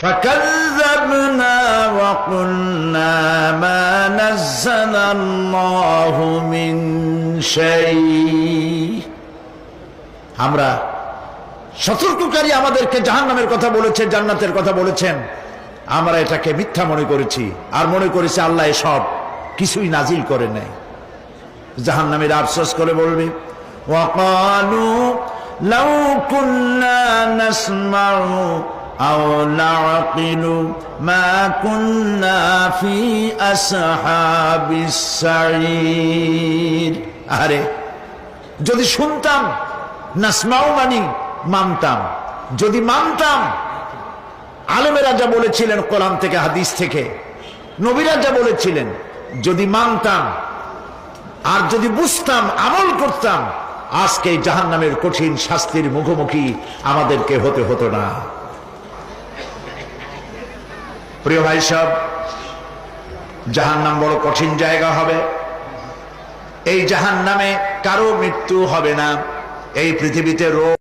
فكذبنا وقلنا ما نزل الله من شيء। আমরা সতর্ককারী আমাদেরকে জাহান্নামের কথা বলেছেন, জান্নাতের কথা বলেছেন, আমরা এটাকে মিথ্যা মনে করেছি আর মনে করেছি আল্লাহ সব কিছুই নাজিল করে নাই। জাহান্নামীর আফসোস করে বলবে ওয়াকালু লাউ কুন্না নাসমাউ আও নাআকিলু মা কুন্না ফি আসহাবিস সাঈর। আরে যদি শুনতাম, নাসমাউ মানি মানতাম, যদি মানতাম, আলেমেরা যা বলেছিলেন কোরআন থেকে হাদিস থেকে, নবীরা যা বলেছিলেন, যদি মানতাম আর যদি বুঝতাম, আমল করতাম, আজকে জাহান্নামের কঠিন শাস্তির মুখোমুখি আমাদেরকে হতে হতো না। প্রিয় ভাই সব, জাহান্নাম বড় কঠিন জায়গা হবে। এই জাহান্নামে কারো মৃত্যু হবে না। এই পৃথিবীতে রোগ